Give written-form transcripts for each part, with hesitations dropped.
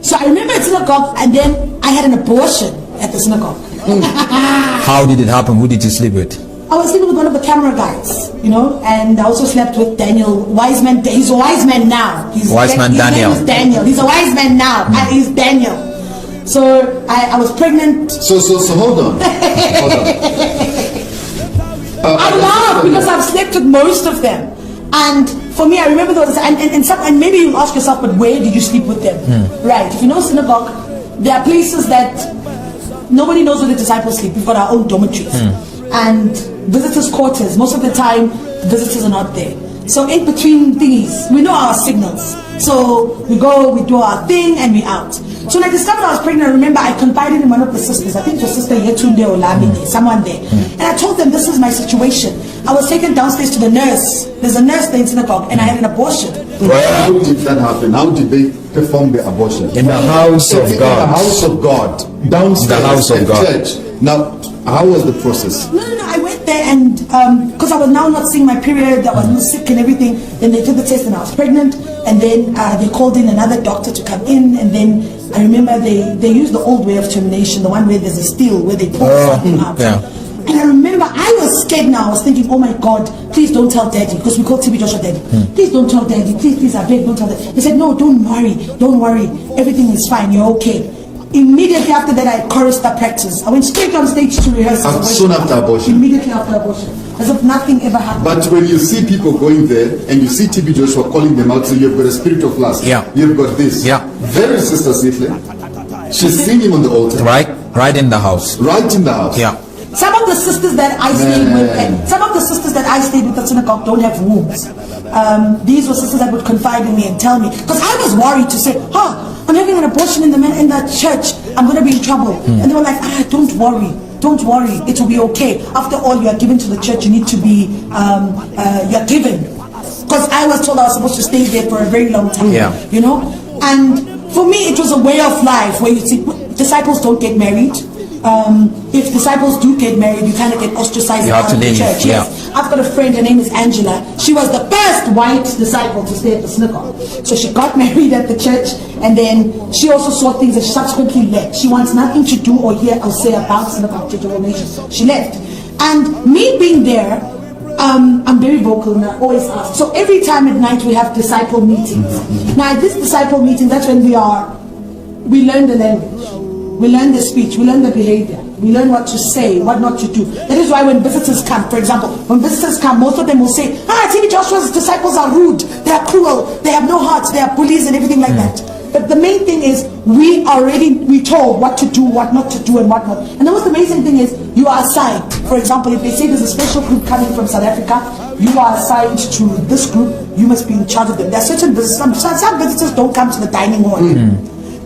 So I remember at synagogue, and then I had an abortion at the synagogue. How did it happen? Who did you sleep with? I was sleeping with one of the camera guys, and I also slept with Daniel, wise man. He's a wise man now. His Daniel. Name is Daniel. He's a wise man now, and he's Daniel. So I was pregnant. So hold on. I laugh because I've slept with most of them, and for me, I remember those. And maybe you ask yourself, but where did you sleep with them? Right? If you know synagogue, there are places that nobody knows where the disciples sleep. We've got our own dormitories and visitors' quarters. Most of the time, the visitors are not there. So in between thingies, we know our signals. So we go, we do our thing, and we out. So when I discovered I was pregnant, I remember I confided in one of the sisters. I think it was Sister Yetunde or Lamine, someone there. And I told them this is my situation. I was taken downstairs to the nurse. There's a nurse there in synagogue, and I had an abortion. How did that happen? How did they perform the abortion? In the house of God. In the house of God. Downstairs in the house of God. Church. Now, how was the process? No. I went there and because I was now not seeing my period, I was sick and everything. Then they took the test and I was pregnant. And then they called in another doctor to come in. And then I remember they used the old way of termination, the one where there's a steel where they pull something out. Yeah. And I remember I was scared now. I was thinking, oh my God, please don't tell Daddy, because we call TB Joshua Daddy. Please don't tell Daddy. Please, I beg, don't tell Daddy. He said, no, don't worry. Everything is fine. You're okay. Immediately after that, I chorused the practice. I went straight on stage to rehearse. Soon after abortion? Immediately after abortion. As if nothing ever happened. But when you see people going there and you see TB Joshua calling them out, so you've got a spirit of lust. Yeah. You've got this. Yeah. Very Sister Sifle. She's seen him on the altar. Right in the house. Right in the house. Yeah. Some of the sisters that I stayed with, at the synagogue don't have wombs. These were sisters that would confide in me and tell me, because I was worried to say, I'm having an abortion in the church, I'm going to be in trouble. And they were like, don't worry, it will be okay. After all, you are given to the church, you need to be, you're given. Because I was told I was supposed to stay there for a very long time, And for me, it was a way of life where you see, disciples don't get married. If disciples do get married, you kind of get ostracized out of the church. Yes. I've got a friend, her name is Angela. She was the first white disciple to stay at the synagogue. So she got married at the church, and then she also saw things that she subsequently left. She wants nothing to do or hear or say about synagogue church or nation. She left. And me being there, I'm very vocal and I always ask. So every time at night we have disciple meetings. Now at this disciple meeting, that's when we learn the language. We learn the speech, we learn the behavior, we learn what to say, what not to do. That is why when visitors come, for example, when visitors come, most of them will say, TB Joshua's disciples are rude, they are cruel, they have no hearts, they are bullies and everything like that. But the main thing is, we told what to do, what not to do and what not. And the most amazing thing is, you are assigned. For example, if they say there's a special group coming from South Africa, you are assigned to this group, you must be in charge of them. There are certain visitors, some visitors don't come to the dining hall.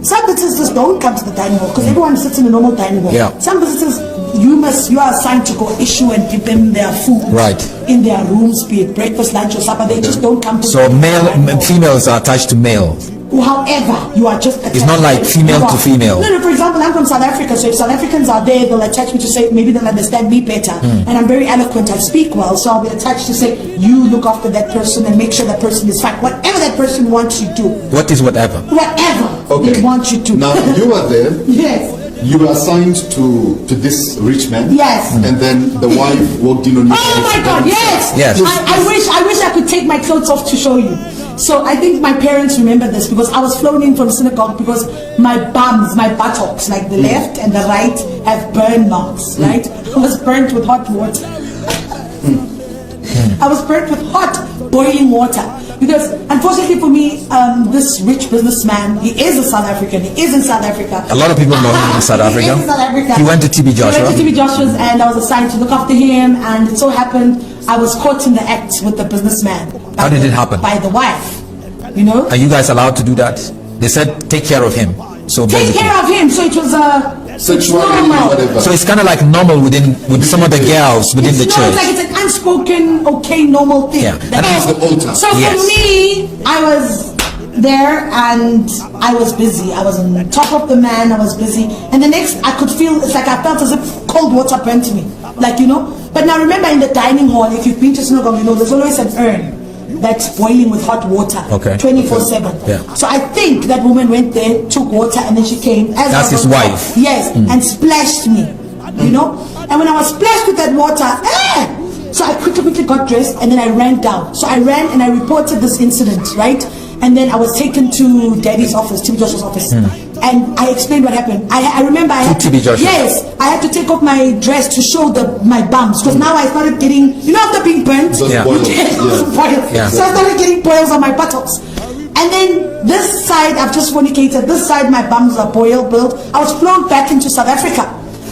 Some visitors don't come to the dining hall because everyone sits in the normal dining hall. Yeah. Some visitors, you are assigned to go issue and give them their food in their rooms, be it breakfast, lunch, or supper. They just don't come to. So females are attached to male. However, you are just attached. It's not like female to female. No, for example, I'm from South Africa, so if South Africans are there, they'll attach me to say, maybe they'll understand me better. And I'm very eloquent, I speak well, so I'll be attached to say, you look after that person and make sure that person is fine. Whatever that person wants you to do. What is whatever? Whatever they want you to. Now, you were there. Yes. You were assigned to this rich man. Yes. And then the wife walked in on you. Oh my God, yes. I wish I could take my clothes off to show you. So I think my parents remember this because I was flown in from synagogue because my buttocks, like the left and the right, have burn marks, right? I was burnt with hot water. I was burnt with hot boiling water because unfortunately for me, this rich businessman, he is a South African. He is in South Africa. A lot of people know him in South Africa. He is in South Africa. He went to TB Joshua. He went to TB Joshua's, and I was assigned to look after him. And it so happened I was caught in the act with the businessman. How did it happen? By the wife. Are you guys allowed to do that? They said take care of him. So take care of him. So it was sexuality, whatever. So it's kind of like normal with some of the girls within the church. It's like it's an unspoken, okay, normal thing. Yeah. That is the altar. So for me, I was there and I was busy. I was on top of the man. I was busy, and the next I could feel it's like I felt as if cold water burnt me, But now remember, in the dining hall, if you've been to synagogue, there's always an urn. that's boiling with hot water, Okay. 24/7. Yeah. So I think that woman went there, took water, and then she came. That's his wife. Yes, and splashed me. You know, and when I was splashed with that water, so I quickly got dressed, and then I ran down. So I ran and I reported this incident, right? And then I was taken to Daddy's office, TB Joshua's office. And I explained what happened. I remember I had to TB Joshua. Yes, I had to take off my dress to show my bumps, because now I started getting, after being burnt, Yeah. you get those boils. Yeah. So I started getting boils on my buttocks. And then this side, I've just fornicated. This side, my bums are built. I was flown back into South Africa.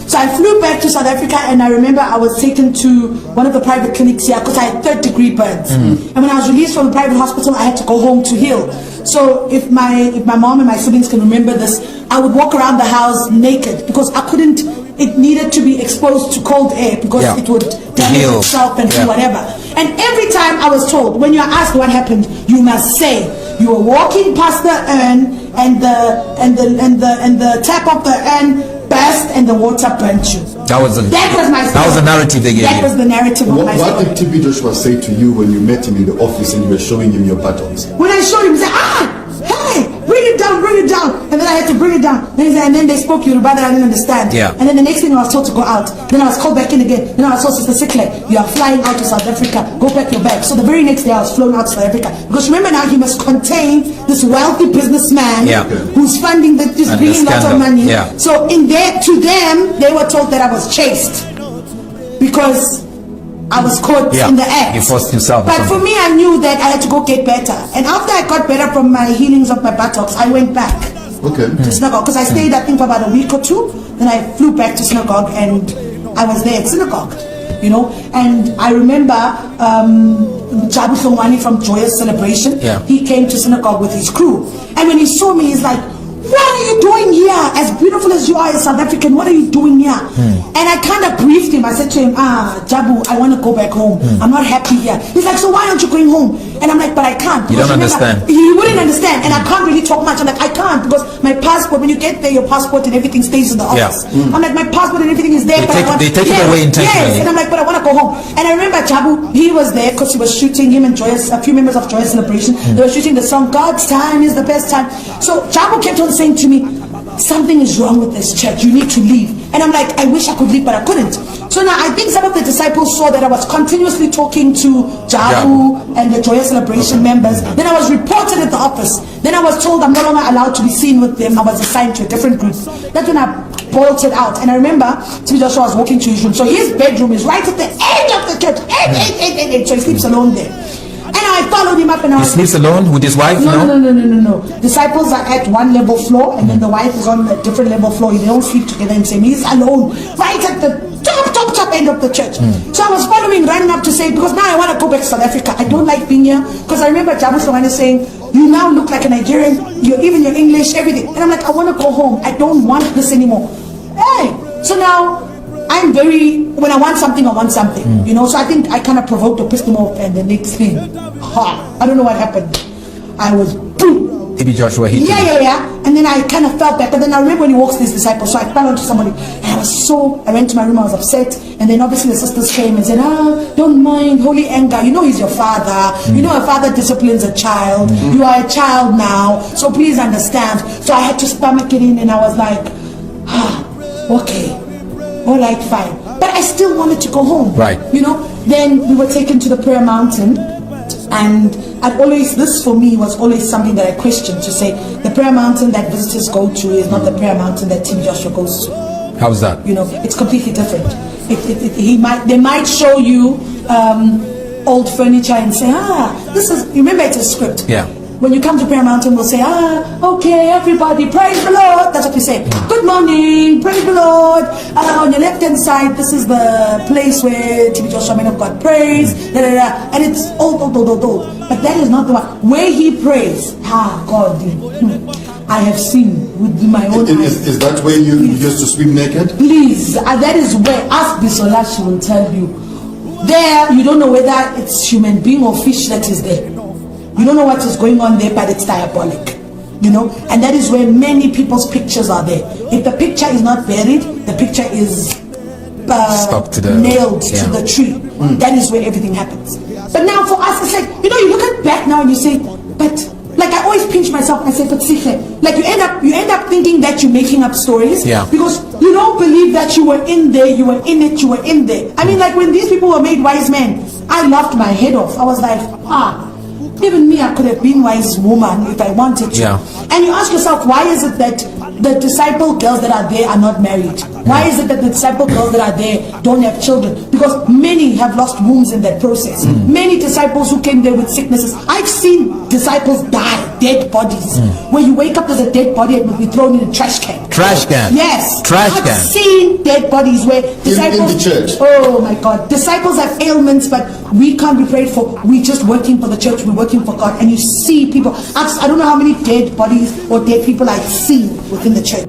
So I flew back to South Africa, and I remember I was taken to one of the private clinics here because I had 3rd-degree burns. And when I was released from the private hospital, I had to go home to heal. So if my mom and my siblings can remember this, I would walk around the house naked because I couldn't. It needed to be exposed to cold air because it would damage itself and do whatever. And every time I was told, when you're asked what happened, you must say you were walking past the urn and the tap of the urn burst and the water burnt you. That was my story. That was the narrative they gave That you. was the narrative of my What story. did TB Joshua say to you when you met him in the office and you were showing him your buttons? When I showed him, he said, hey, bring it down. And then I had to bring it down. And then they spoke Yoruba that I didn't understand. Yeah. And then the next thing I was told to go out. Then I was called back in again. Then I was told, Sister Sikle, you are flying out to South Africa. Go pack your bag. So the very next day I was flown out to South Africa. Because remember now, he must contain this wealthy businessman who's funding just bringing lots of money. Yeah. So to them, they were told that I was chased because I was caught in the act. You forced yourself. But for me, I knew that I had to go get better. And after I got better from my healings of my buttocks, I went back to synagogue. Because I stayed, I think, for about a week or two. Then I flew back to synagogue and I was there at synagogue. And I remember Jabu Thongwani from Joyous Celebration. He came to synagogue with his crew. And when he saw me, he's like, what are you doing here? As beautiful as you are, as South African, what are you doing here? And I kind of briefed him. I said to him, Jabu, I want to go back home. I'm not happy here. He's like, so why aren't you going home? And I'm like, but I can't. You don't understand. He wouldn't understand. And I can't really talk much. I'm like, I can't because my passport, when you get there, your passport and everything stays in the office. I'm like, my passport and everything is there. They take it away intentionally. Yes. And I'm like, but I want to go home. And I remember Jabu, he was there because he was shooting, him and Joyous, a few members of Joyous Celebration. They were shooting the song, God's time is the best time. So Jabu kept on saying to me, something is wrong with this church. You need to leave. And I'm like, I wish I could leave, but I couldn't. So now I think some of the disciples saw that I was continuously talking to Jabu and the Joyous Celebration members. Then I was reported at the office. Then I was told I'm no longer allowed to be seen with them. I was assigned to a different group. That's when I bolted out. And I remember TB Joshua was walking to his room. So his bedroom is right at the edge of the church. Edge. So he sleeps alone there. And I followed him up and I was... He sleeps alone with his wife? No. Disciples are at one level floor and then the wife is on a different level floor. They don't sleep together in the same. He's alone right at the top end of the church. So I was following, running up to say, because now I want to go back to South Africa. I don't like being here. Because I remember Jabu Sawani saying, you now look like a Nigerian. Even your English, everything. And I'm like, I want to go home. I don't want this anymore. Hey, so now... I'm when I want something, I want something, so I think I kind of provoked or pissed him off, and the next thing, I don't know what happened. I was boom. TB Joshua hit you. Yeah. And then I kind of felt that, but then I remember when he walks these disciples, so I fell onto somebody, and I went to my room, I was upset, and then obviously the sisters came and said, don't mind, holy anger, he's your father, a father disciplines a child, you are a child now, so please understand. So I had to stomach it in, and I was like, okay. All right, fine. But I still wanted to go home. Right. Then we were taken to the prayer mountain. And this for me was always something that I questioned, to say the prayer mountain that visitors go to is not the prayer mountain that TB Joshua goes to. How's that? It's completely different. They might show you old furniture and say, remember it's a script. Yeah. When you come to Prayer Mountain, we'll say, okay, everybody, praise the Lord. That's what we say. Good morning, praise the Lord. On your left-hand side, this is the place where TB Joshua, man of God, prays. And it's old. But that is not the one. Where he prays, God, I have seen with my own eyes. Is that where you used to swim naked? Please, that is where, ask Bisola, she will tell you. There, you don't know whether it's human being or fish that is there. You don't know what is going on there, but it's diabolic. And that is where many people's pictures are there. If the picture is not buried, the picture is nailed to the tree. That is where everything happens. But now for us, it's like, you know, you look at back now and you say, but like I always pinch myself and I say, but Sikhe, like you end up thinking that you're making up stories. Yeah. Because you don't believe that you were in there, you were in it, you were in there. I mean, like when these people were made wise men, I laughed my head off. I was like, even me, I could have been wise woman if I wanted to. Yeah. And you ask yourself, why is it that the disciple girls that are there are not married? Why is it that the disciple girls that are there don't have children? Because many have lost wombs in that process. Many disciples who came there with sicknesses. I've seen disciples die, dead bodies. Where you wake up as a dead body and will be thrown in a trash can. Trash can. Yes. Trash I've can. seen dead bodies where disciples... in the church. Oh my God. Disciples have ailments, but we can't be prayed for. We're just working for the church. We're working for God. And you see people... I don't know how many dead bodies or dead people I've seen within the church.